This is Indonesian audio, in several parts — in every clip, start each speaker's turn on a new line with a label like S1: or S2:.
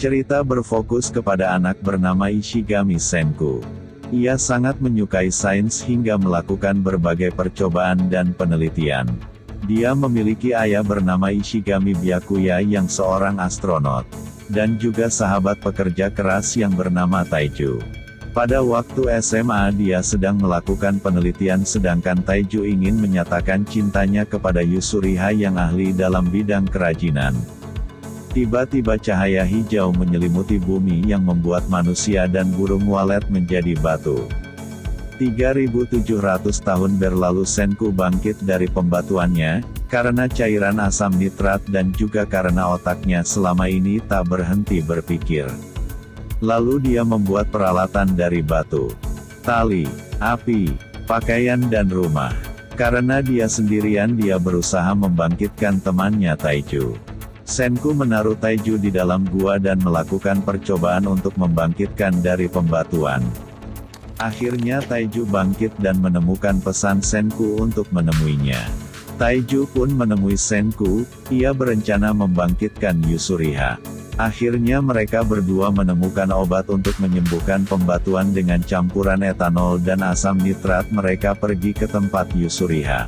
S1: Cerita berfokus kepada anak bernama Ishigami Senku. Ia sangat menyukai sains hingga melakukan berbagai percobaan dan penelitian. Dia memiliki ayah bernama Ishigami Byakuya yang seorang astronot, dan juga sahabat pekerja keras yang bernama Taiju. Pada waktu SMA dia sedang melakukan penelitian sedangkan Taiju ingin menyatakan cintanya kepada Yusuriha yang ahli dalam bidang kerajinan. Tiba-tiba cahaya hijau menyelimuti bumi yang membuat manusia dan burung walet menjadi batu. 3.700 tahun berlalu Senku bangkit dari pembatuannya, karena cairan asam nitrat dan juga karena otaknya selama ini tak berhenti berpikir. Lalu dia membuat peralatan dari batu, tali, api, pakaian dan rumah. Karena dia sendirian dia berusaha membangkitkan temannya Taiju. Senku menaruh Taiju di dalam gua dan melakukan percobaan untuk membangkitkan dari pembatuan. Akhirnya Taiju bangkit dan menemukan pesan Senku untuk menemuinya. Taiju pun menemui Senku, ia berencana membangkitkan Yusuriha. Akhirnya mereka berdua menemukan obat untuk menyembuhkan pembatuan dengan campuran etanol dan asam nitrat. Mereka pergi ke tempat Yusuriha.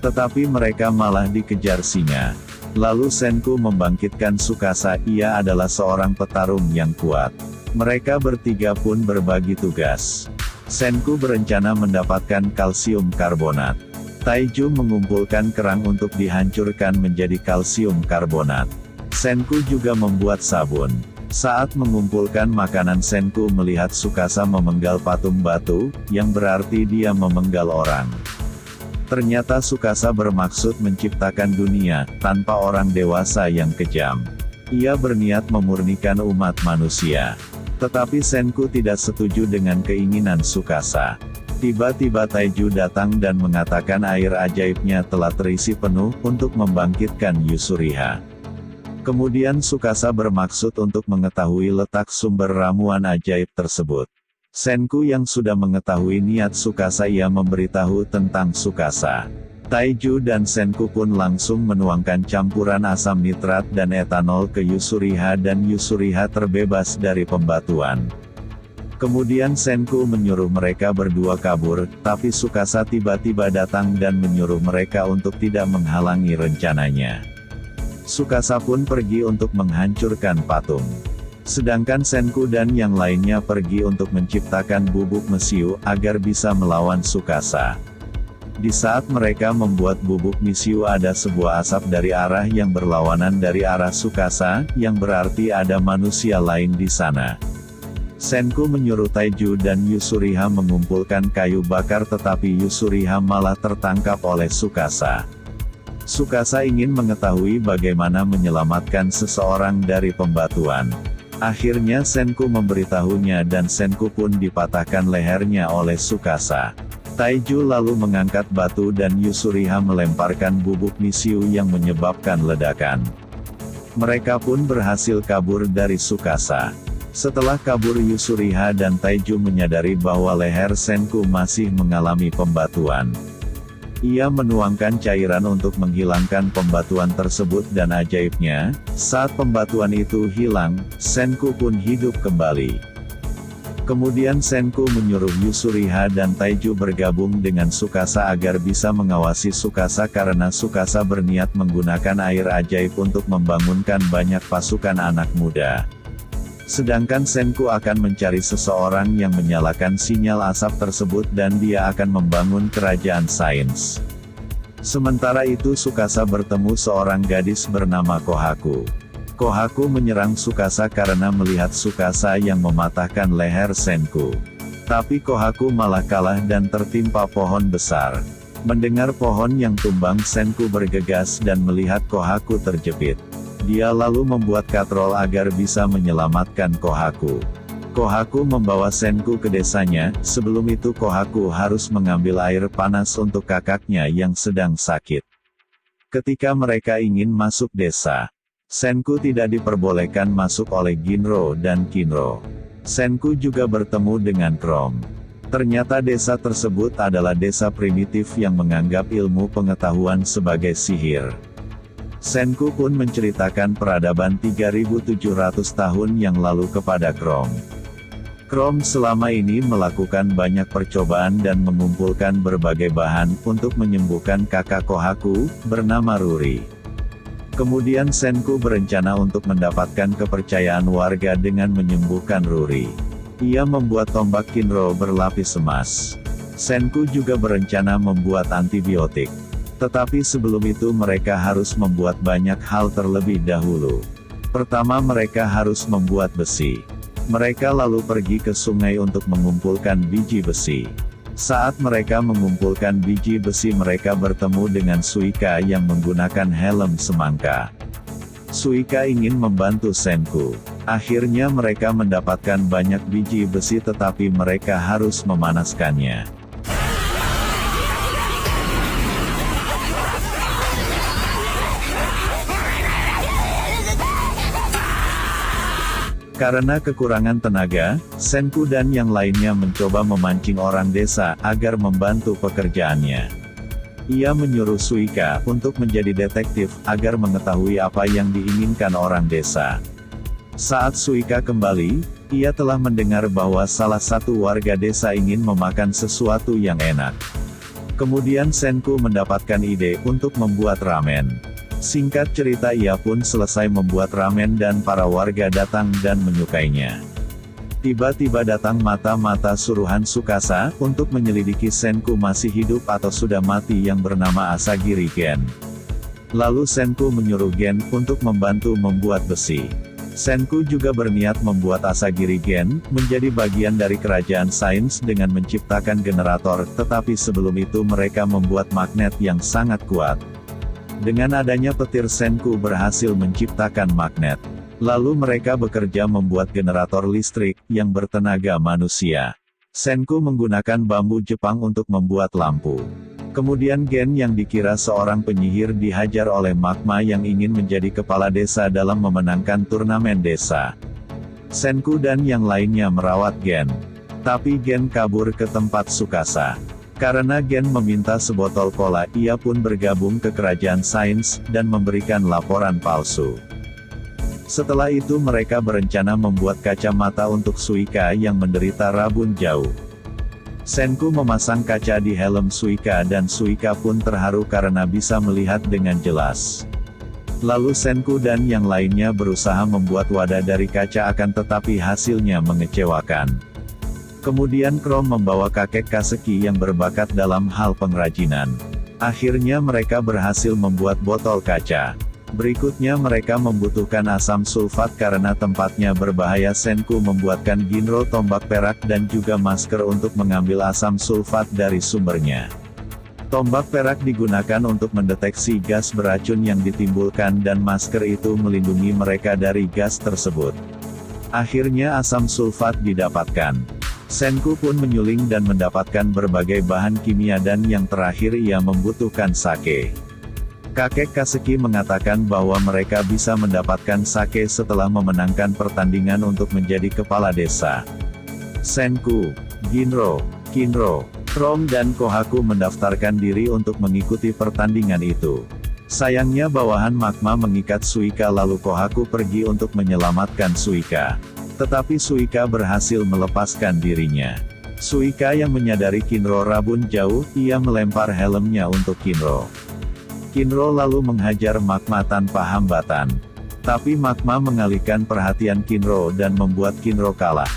S1: Tetapi mereka malah dikejar singa. Lalu Senku membangkitkan Tsukasa, ia adalah seorang petarung yang kuat. Mereka bertiga pun berbagi tugas. Senku berencana mendapatkan kalsium karbonat. Taiju mengumpulkan kerang untuk dihancurkan menjadi kalsium karbonat. Senku juga membuat sabun. Saat mengumpulkan makanan Senku melihat Tsukasa memenggal patung batu, yang berarti dia memenggal orang. Ternyata Tsukasa bermaksud menciptakan dunia, tanpa orang dewasa yang kejam. Ia berniat memurnikan umat manusia. Tetapi Senku tidak setuju dengan keinginan Tsukasa. Tiba-tiba Taiju datang dan mengatakan air ajaibnya telah terisi penuh untuk membangkitkan Yusuriha. Kemudian Tsukasa bermaksud untuk mengetahui letak sumber ramuan ajaib tersebut. Senku yang sudah mengetahui niat Tsukasa ia memberitahu tentang Tsukasa. Taiju dan Senku pun langsung menuangkan campuran asam nitrat dan etanol ke Yusuriha dan Yusuriha terbebas dari pembatuan. Kemudian Senku menyuruh mereka berdua kabur, tapi Tsukasa tiba-tiba datang dan menyuruh mereka untuk tidak menghalangi rencananya. Tsukasa pun pergi untuk menghancurkan patung. Sedangkan Senku dan yang lainnya pergi untuk menciptakan bubuk mesiu, agar bisa melawan Tsukasa. Di saat mereka membuat bubuk mesiu ada sebuah asap dari arah yang berlawanan dari arah Tsukasa, yang berarti ada manusia lain di sana. Senku menyuruh Taiju dan Yusuriha mengumpulkan kayu bakar tetapi Yusuriha malah tertangkap oleh Tsukasa. Tsukasa ingin mengetahui bagaimana menyelamatkan seseorang dari pembatuan. Akhirnya Senku memberitahunya dan Senku pun dipatahkan lehernya oleh Tsukasa. Taiju lalu mengangkat batu dan Yusuriha melemparkan bubuk mesiu yang menyebabkan ledakan. Mereka pun berhasil kabur dari Tsukasa. Setelah kabur Yusuriha dan Taiju menyadari bahwa leher Senku masih mengalami pembatuan. Ia menuangkan cairan untuk menghilangkan pembatuan tersebut dan ajaibnya, saat pembatuan itu hilang, Senku pun hidup kembali. Kemudian Senku menyuruh Yusuriha dan Taiju bergabung dengan Tsukasa agar bisa mengawasi Tsukasa karena Tsukasa berniat menggunakan air ajaib untuk membangunkan banyak pasukan anak muda. Sedangkan Senku akan mencari seseorang yang menyalakan sinyal asap tersebut dan dia akan membangun kerajaan sains. Sementara itu Tsukasa bertemu seorang gadis bernama Kohaku. Kohaku menyerang Tsukasa karena melihat Tsukasa yang mematahkan leher Senku. Tapi Kohaku malah kalah dan tertimpa pohon besar. Mendengar pohon yang tumbang Senku bergegas dan melihat Kohaku terjepit. Dia lalu membuat katrol agar bisa menyelamatkan Kohaku. Kohaku membawa Senku ke desanya, sebelum itu Kohaku harus mengambil air panas untuk kakaknya yang sedang sakit. Ketika mereka ingin masuk desa, Senku tidak diperbolehkan masuk oleh Ginro dan Kinro. Senku juga bertemu dengan Chrome. Ternyata desa tersebut adalah desa primitif yang menganggap ilmu pengetahuan sebagai sihir. Senku pun menceritakan peradaban 3.700 tahun yang lalu kepada Chrome. Chrome selama ini melakukan banyak percobaan dan mengumpulkan berbagai bahan untuk menyembuhkan kakak Kohaku, bernama Ruri. Kemudian Senku berencana untuk mendapatkan kepercayaan warga dengan menyembuhkan Ruri. Ia membuat tombak Kinro berlapis emas. Senku juga berencana membuat antibiotik. Tetapi sebelum itu mereka harus membuat banyak hal terlebih dahulu. Pertama mereka harus membuat besi. Mereka lalu pergi ke sungai untuk mengumpulkan biji besi. Saat mereka mengumpulkan biji besi mereka bertemu dengan Suika yang menggunakan helm semangka. Suika ingin membantu Senku. Akhirnya mereka mendapatkan banyak biji besi tetapi mereka harus memanaskannya. Karena kekurangan tenaga, Senku dan yang lainnya mencoba memancing orang desa agar membantu pekerjaannya. Ia menyuruh Suika untuk menjadi detektif agar mengetahui apa yang diinginkan orang desa. Saat Suika kembali, ia telah mendengar bahwa salah satu warga desa ingin memakan sesuatu yang enak. Kemudian Senku mendapatkan ide untuk membuat ramen. Singkat cerita ia pun selesai membuat ramen dan para warga datang dan menyukainya. Tiba-tiba datang mata-mata suruhan Tsukasa untuk menyelidiki Senku masih hidup atau sudah mati yang bernama Asagiri Gen. Lalu Senku menyuruh Gen untuk membantu membuat besi. Senku juga berniat membuat Asagiri Gen menjadi bagian dari kerajaan sains dengan menciptakan generator, tetapi sebelum itu mereka membuat magnet yang sangat kuat. Dengan adanya petir Senku berhasil menciptakan magnet. Lalu mereka bekerja membuat generator listrik yang bertenaga manusia. Senku menggunakan bambu Jepang untuk membuat lampu. Kemudian Gen yang dikira seorang penyihir dihajar oleh Magma yang ingin menjadi kepala desa dalam memenangkan turnamen desa. Senku dan yang lainnya merawat Gen. Tapi Gen kabur ke tempat Tsukasa. Karena Gen meminta sebotol cola, ia pun bergabung ke kerajaan sains, dan memberikan laporan palsu. Setelah itu mereka berencana membuat kacamata untuk Suika yang menderita rabun jauh. Senku memasang kaca di helm Suika dan Suika pun terharu karena bisa melihat dengan jelas. Lalu Senku dan yang lainnya berusaha membuat wadah dari kaca akan tetapi hasilnya mengecewakan. Kemudian Chrome membawa kakek Kaseki yang berbakat dalam hal pengrajinan. Akhirnya mereka berhasil membuat botol kaca. Berikutnya mereka membutuhkan asam sulfat karena tempatnya berbahaya. Senku membuatkan Ginro tombak perak dan juga masker untuk mengambil asam sulfat dari sumbernya. Tombak perak digunakan untuk mendeteksi gas beracun yang ditimbulkan dan masker itu melindungi mereka dari gas tersebut. Akhirnya asam sulfat didapatkan. Senku pun menyuling dan mendapatkan berbagai bahan kimia dan yang terakhir ia membutuhkan sake. Kakek Kaseki mengatakan bahwa mereka bisa mendapatkan sake setelah memenangkan pertandingan untuk menjadi kepala desa. Senku, Ginro, Kinro, Chrome dan Kohaku mendaftarkan diri untuk mengikuti pertandingan itu. Sayangnya bawahan Magma mengikat Suika lalu Kohaku pergi untuk menyelamatkan Suika. Tetapi Suika berhasil melepaskan dirinya. Suika yang menyadari Kinro rabun jauh, ia melempar helmnya untuk Kinro. Kinro lalu menghajar Magma tanpa hambatan. Tapi Magma mengalihkan perhatian Kinro dan membuat Kinro kalah.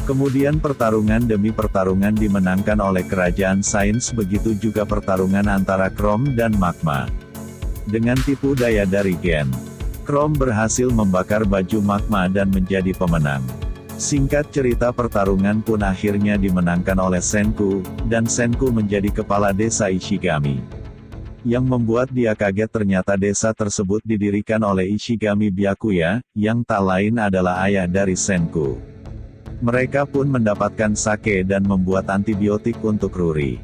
S1: Kemudian pertarungan demi pertarungan dimenangkan oleh kerajaan sains, begitu juga pertarungan antara Chrome dan Magma. Dengan tipu daya dari Gen, Chrome berhasil membakar baju Magma dan menjadi pemenang. Singkat cerita pertarungan pun akhirnya dimenangkan oleh Senku, dan Senku menjadi kepala desa Ishigami. Yang membuat dia kaget ternyata desa tersebut didirikan oleh Ishigami Byakuya, yang tak lain adalah ayah dari Senku. Mereka pun mendapatkan sake dan membuat antibiotik untuk Ruri.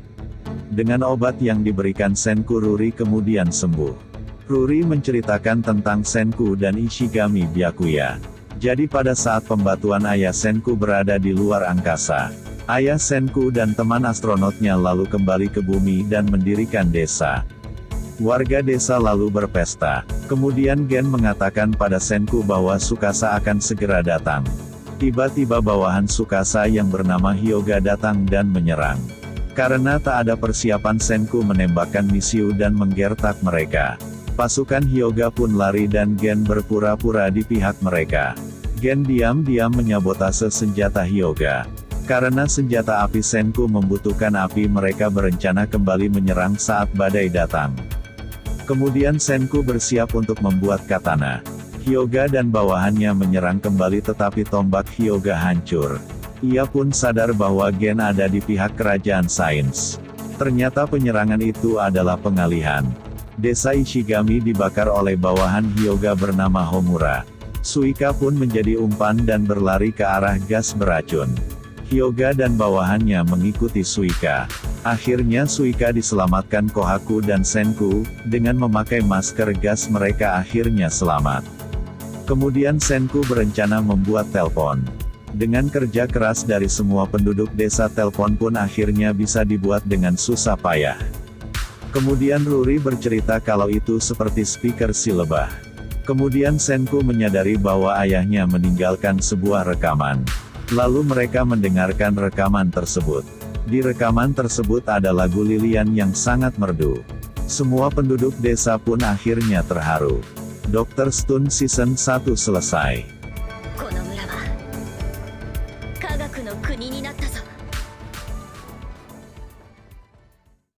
S1: Dengan obat yang diberikan Senku, Ruri kemudian sembuh. Ruri menceritakan tentang Senku dan Ishigami Byakuya. Jadi pada saat pembatuan ayah Senku berada di luar angkasa, ayah Senku dan teman astronotnya lalu kembali ke bumi dan mendirikan desa. Warga desa lalu berpesta. Kemudian Gen mengatakan pada Senku bahwa Tsukasa akan segera datang. Tiba-tiba bawahan Tsukasa yang bernama Hyuga datang dan menyerang. Karena tak ada persiapan, Senku menembakkan misiu dan menggertak mereka. Pasukan Hyuga pun lari dan Gen berpura-pura di pihak mereka. Gen diam-diam menyabotase senjata Hyuga. Karena senjata api Senku membutuhkan api, mereka berencana kembali menyerang saat badai datang. Kemudian Senku bersiap untuk membuat katana. Hyuga dan bawahannya menyerang kembali, tetapi tombak Hyuga hancur. Ia pun sadar bahwa Gen ada di pihak kerajaan sains. Ternyata penyerangan itu adalah pengalihan. Desa Ishigami dibakar oleh bawahan Hyuga bernama Homura. Suika pun menjadi umpan dan berlari ke arah gas beracun. Hyuga dan bawahannya mengikuti Suika. Akhirnya Suika diselamatkan Kohaku dan Senku, dengan memakai masker gas mereka akhirnya selamat. Kemudian Senku berencana membuat telepon. Dengan kerja keras dari semua penduduk desa, telepon pun akhirnya bisa dibuat dengan susah payah. Kemudian Ruri bercerita kalau itu seperti speaker si lebah. Kemudian Senku menyadari bahwa ayahnya meninggalkan sebuah rekaman. Lalu mereka mendengarkan rekaman tersebut. Di rekaman tersebut ada lagu Lilian yang sangat merdu. Semua penduduk desa pun akhirnya terharu. Dr. Stone Season 1 selesai.